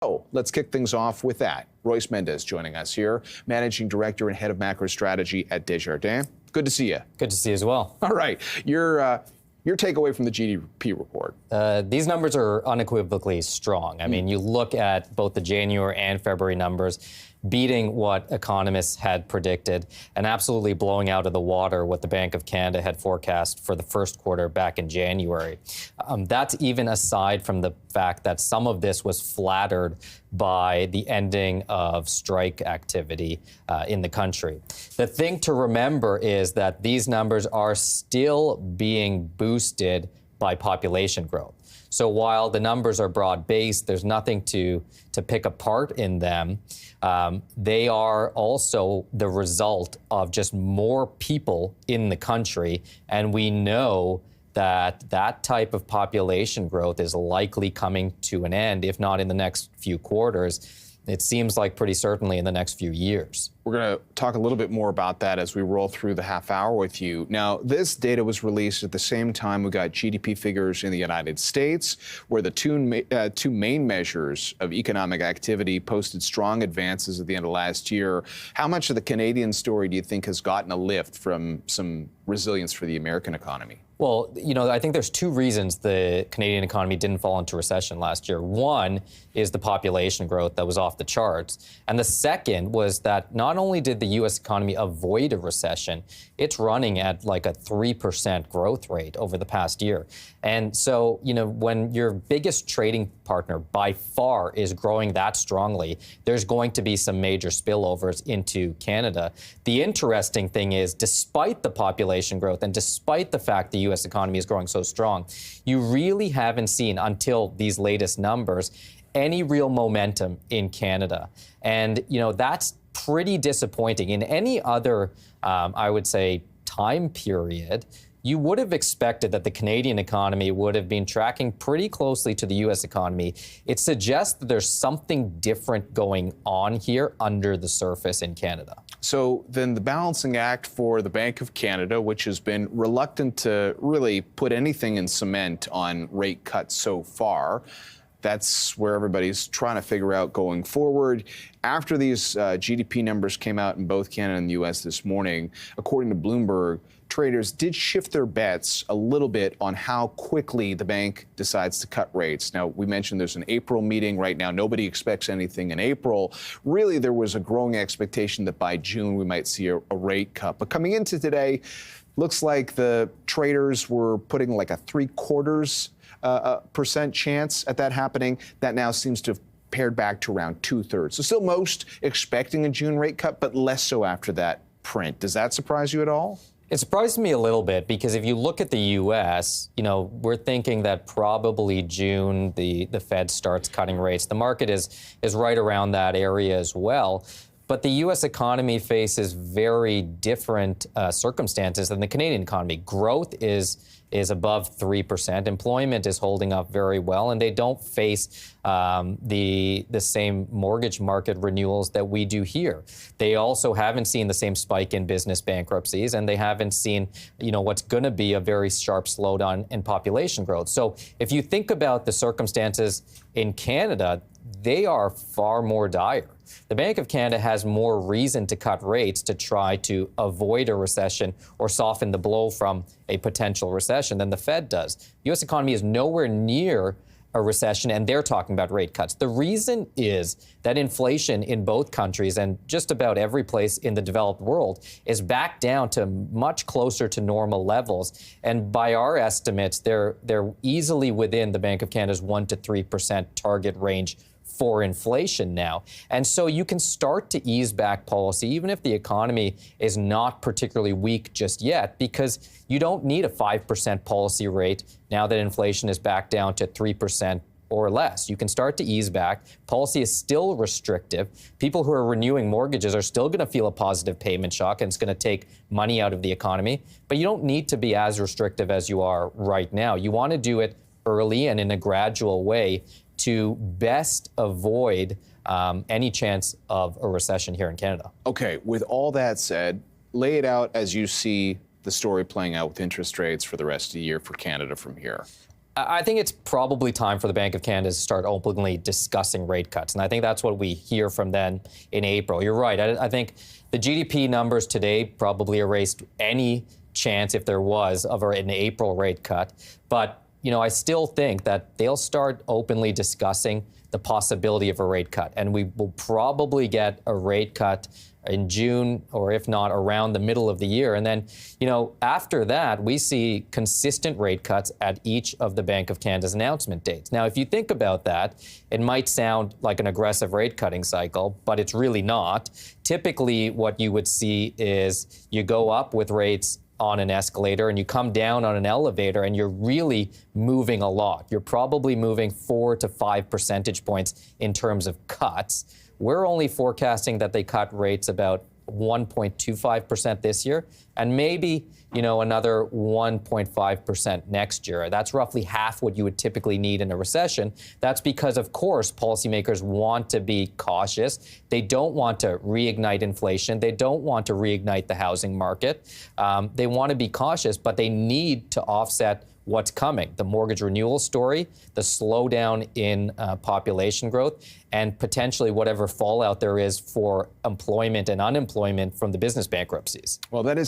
Oh, let's kick things off with that. Royce Mendes joining us here, Managing Director and Head of Macro Strategy at Desjardins. Good to see you. Good to see you as well. All right. Your takeaway from the GDP report. These numbers are unequivocally strong. I mean, you look at both the January and February numbers, beating what economists had predicted and absolutely blowing out of the water what the Bank of Canada had forecast for the first quarter back in January. That's even aside from the fact that some of this was flattered by the ending of strike activity in the country. The thing to remember is that these numbers are still being boosted by population growth. So while the numbers are broad-based, there's nothing to pick apart in them. They are also the result of just more people in the country, and we know that that type of population growth is likely coming to an end, if not in the next few quarters. It seems like pretty certainly in the next few years. We're going to talk a little bit more about that as we roll through the half hour with you. Now, this data was released at the same time we got GDP figures in the United States, where the two main measures of economic activity posted strong advances at the end of last year. How much of the Canadian story do you think has gotten a lift from some resilience for the American economy? Well, you know, I think there's two reasons the Canadian economy didn't fall into recession last year. One is the population growth that was off the charts. And the second was that not only did the U.S. economy avoid a recession, it's running at like a 3% growth rate over the past year. And so, you know, when your biggest trading partner by far is growing that strongly, there's going to be some major spillovers into Canada. The interesting thing is, despite the population growth and despite the fact the U.S. economy is growing so strong, you really haven't seen, until these latest numbers, any real momentum in Canada. And, you know, that's pretty disappointing. In any other, I would say, time period, you would have expected that the Canadian economy would have been tracking pretty closely to the U.S. economy. It suggests that there's something different going on here under the surface in Canada. So then the balancing act for the Bank of Canada, which has been reluctant to really put anything in cement on rate cuts so far, that's where everybody's trying to figure out going forward. After these GDP numbers came out in both Canada and the U.S. this morning, according to Bloomberg, traders did shift their bets a little bit on how quickly the bank decides to cut rates. Now, we mentioned there's an April meeting right now. Nobody expects anything in April. Really, there was a growing expectation that by June we might see a rate cut. But coming into today, looks like the traders were putting like a 0.75% chance at that happening. That now seems to have pared back to around 2/3. So still most expecting a June rate cut, but less so after that print. Does that surprise you at all? It surprised me a little bit because if you look at the U.S., you know, we're thinking that probably June the Fed starts cutting rates. The market is right around that area as well. But the U.S. economy faces very different circumstances than the Canadian economy. Growth is above 3%. Employment is holding up very well, and they don't face the same mortgage market renewals that we do here. They also haven't seen the same spike in business bankruptcies, and they haven't seen, you know, what's going to be a very sharp slowdown in population growth. So if you think about the circumstances in Canada, they are far more dire. The Bank of Canada has more reason to cut rates to try to avoid a recession or soften the blow from a potential recession than the Fed does. The U.S. economy is nowhere near a recession, and they're talking about rate cuts. The reason is that inflation in both countries and just about every place in the developed world is back down to much closer to normal levels. And by our estimates, they're easily within the Bank of Canada's 1% to 3% target range for inflation now. And so you can start to ease back policy, even if the economy is not particularly weak just yet, because you don't need a 5% policy rate now that inflation is back down to 3% or less. You can start to ease back. Policy is still restrictive. People who are renewing mortgages are still going to feel a positive payment shock, and it's going to take money out of the economy. But you don't need to be as restrictive as you are right now. You want to do it early and in a gradual way to best avoid any chance of a recession here in Canada. Okay, with all that said, lay it out as you see the story playing out with interest rates for the rest of the year for Canada from here. I think it's probably time for the Bank of Canada to start openly discussing rate cuts. And I think that's what we hear from them in April. You're right. I think the GDP numbers today probably erased any chance, if there was, of an April rate cut. But, I still think that they'll start openly discussing the possibility of a rate cut. And we will probably get a rate cut in June, or if not around the middle of the year. And then, after that, we see consistent rate cuts at each of the Bank of Canada's announcement dates. Now, if you think about that, it might sound like an aggressive rate cutting cycle, but it's really not. Typically, what you would see is you go up with rates on an escalator and you come down on an elevator, and you're really moving a lot. You're probably moving 4 to 5 percentage points in terms of cuts. We're only forecasting that they cut rates about 1.25% this year, and maybe, another 1.5% next year. That's roughly half what you would typically need in a recession. That's because, of course, policymakers want to be cautious. They don't want to reignite inflation. They don't want to reignite the housing market. They want to be cautious, but they need to offset what's coming: the mortgage renewal story, the slowdown in population growth, and potentially whatever fallout there is for employment and unemployment from the business bankruptcies. Well, that is